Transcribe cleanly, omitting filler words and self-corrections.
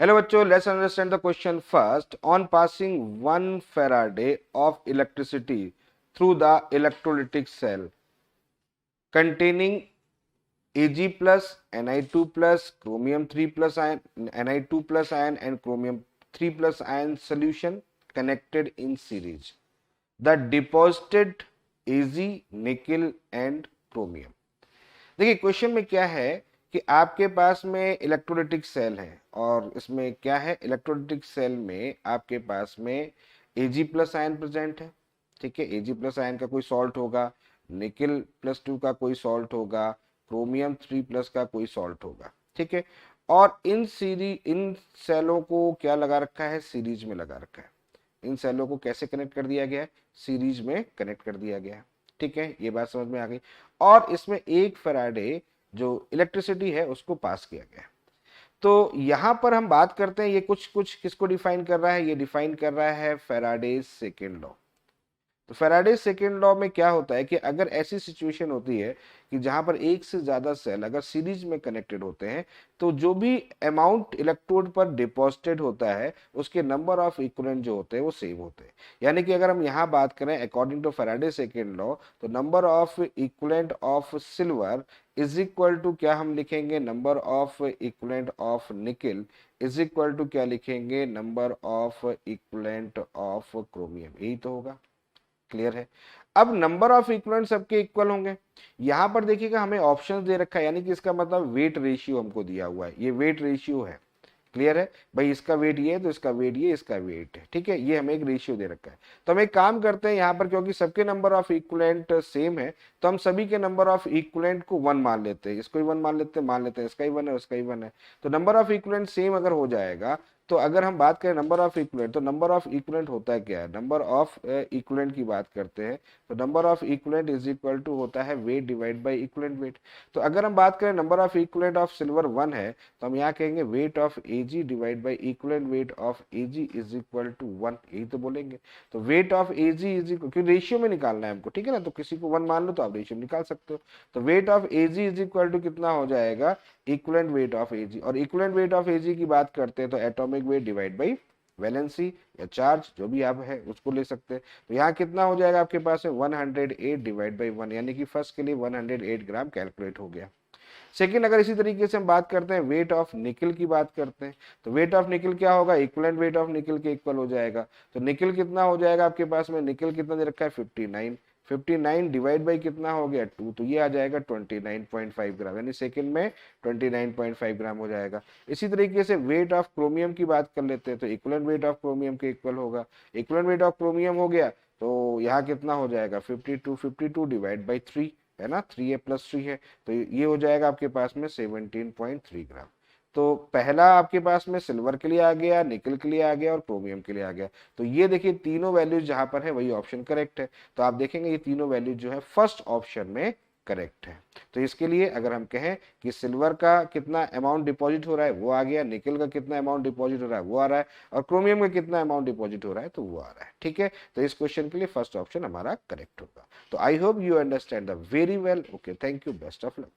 Hello bachcho, let's understand the question first. On passing 1 Faraday of electricity through the electrolytic cell containing Ag plus, Ni2 plus, chromium 3 plus ion, Ni2 plus ion and chromium 3 plus ion solution connected in series. The deposited Ag, nickel and chromium. देखिए question में क्या है कि आपके पास में electrolytic cell है और इसमें क्या है, इलेक्ट्रोलिटिक सेल में आपके पास में Ag प्लस आयन प्रेजेंट है। ठीक है, Ag प्लस आयन का कोई सॉल्ट होगा, निकल प्लस 2 का कोई सॉल्ट होगा, क्रोमियम 3 प्लस का कोई सॉल्ट होगा। ठीक है, और इन सेलों को क्या लगा रखा है, सीरीज में लगा रखा है। इन सेलों को कैसे कनेक्ट कर दिया गया है, सीरीज में कनेक्ट कर दिया गया है। ठीक है, ये बात समझ में आ गई। और इसमें 1 फैराडे जो इलेक्ट्रिसिटी है उसको पास किया गया है। तो यहां पर हम बात करते हैं, ये कुछ कुछ किसको डिफाइन कर रहा है, ये डिफाइन कर रहा है फैराडे सेकेंड लॉ। तो फैराडे सेकेंड लॉ में क्या होता है कि अगर ऐसी सिचुएशन होती है कि जहां पर एक से ज्यादा सेल अगर सीरीज में कनेक्टेड होते हैं तो जो भी अमाउंट इलेक्ट्रोड पर डिपॉजिटेड होता है उसके नंबर ऑफ इक्विवेलेंट जो होते हैं वो सेम होते हैं। यानी कि अगर हम यहाँ बात करें according to Faraday second law, तो number of equivalent of silver is equal to क्या हम लिखेंगे, number of equivalent of nickel is equal to क्या लिखेंगे, number of equivalent of chromium. यही तो होगा। क्लियर है। अब नंबर ऑफ इक्विवेलेंट सबके इक्वल होंगे। यहां पर देखिएगा हमें ऑप्शंस दे रखा है, यानी कि इसका मतलब वेट रेशियो हमको दिया हुआ है, ये वेट रेशियो है। क्लियर है भाई, इसका वेट ये है तो इसका वेट ये, इसका वेट है। ठीक है, ये हमें एक रेशियो दे रखा है। तो हम एक काम करते हैं यहाँ पर, क्योंकि सबके नंबर ऑफ इक्विवेलेंट सेम है तो हम सभी के नंबर ऑफ इक्विवेलेंट को 1 मान लेते हैं। इसको ही 1 मान लेते हैं, इसका ही 1 है, उसका ही 1 है। तो नंबर ऑफ इक्विवेलेंट सेम अगर हो जाएगा तो अगर हम बात करें नंबर ऑफ इक्विवेलेंट, तो नंबर ऑफ इक्विवेलेंट होता है क्या है, नंबर ऑफ इक्विवेलेंट की बात करते हैं तो number of equivalent is equal to होता है weight divide by equivalent weight. तो अगर हम बात करें number of equivalent of silver 1 है तो हम यहाँ कहेंगे weight of Ag divide by equivalent weight of Ag is equal to 1, यही तो बोलेंगे। तो weight of Ag is equal, क्योंकि रेशियो में निकालना है हमको, ठीक है ना, तो किसी को 1 मान लो तो आप रेशियो निकाल सकते हो। तो weight of Ag is equal to कितना हो जाएगा, इक्विवेलेंट वेट ऑफ Ag। और इक्विवेलेंट वेट ऑफ Ag की बात करते हैं तो atomic weight divide by valency या चार्ज जो भी आप है उसको ले सकते हैं। तो यहाँ कितना हो जाएगा आपके पास है 108 डिवाइड बाई 1, यानी कि फर्स्ट के लिए 108 ग्राम कैलकुलेट हो गया। सेकेंड, अगर इसी तरीके से हम बात करते हैं वेट ऑफ निकल की बात करते हैं तो वेट ऑफ निकल क्या होगा, इक्विवेलेंट वेट ऑफ निकल के इक्वल हो जाएगा। तो निकल कितना हो जाएगा आपके पास में, निकल कितना दे रखा है 59, 59 डिवाइड बाई कितना हो गया 2, तो ये आ जाएगा 29.5 ग्राम, यानी सेकंड में 29.5 ग्राम हो जाएगा। इसी तरीके से वेट ऑफ क्रोमियम की बात कर लेते हैं तो इक्विवेलेंट वेट ऑफ क्रोमियम के इक्वल होगा। इक्विवेलेंट वेट ऑफ क्रोमियम हो गया तो यहाँ कितना हो जाएगा 52, 52 डिवाइड बाई 3 है ना, 3 है प्लस 3 है, तो ये हो जाएगा आपके पास में 17.3 ग्राम। तो पहला आपके पास में सिल्वर के लिए आ गया, निकल के लिए आ गया और क्रोमियम के लिए आ गया। तो ये देखिए तीनों वैल्यूज जहां पर है वही ऑप्शन करेक्ट है। तो आप देखेंगे ये तीनों वैल्यूज जो है फर्स्ट ऑप्शन में करेक्ट है। तो इसके लिए अगर हम कहें कि सिल्वर का कितना अमाउंट डिपॉजिट हो रहा है वो आ गया, निकल का कितना अमाउंट डिपॉजिट हो रहा है वो आ रहा है, और क्रोमियम का कितना अमाउंट डिपॉजिट हो रहा है तो वो आ रहा है। ठीक है, तो इस क्वेश्चन के लिए फर्स्ट ऑप्शन हमारा करेक्ट होगा। तो I hope you understand the very well. Okay, thank you, best of luck.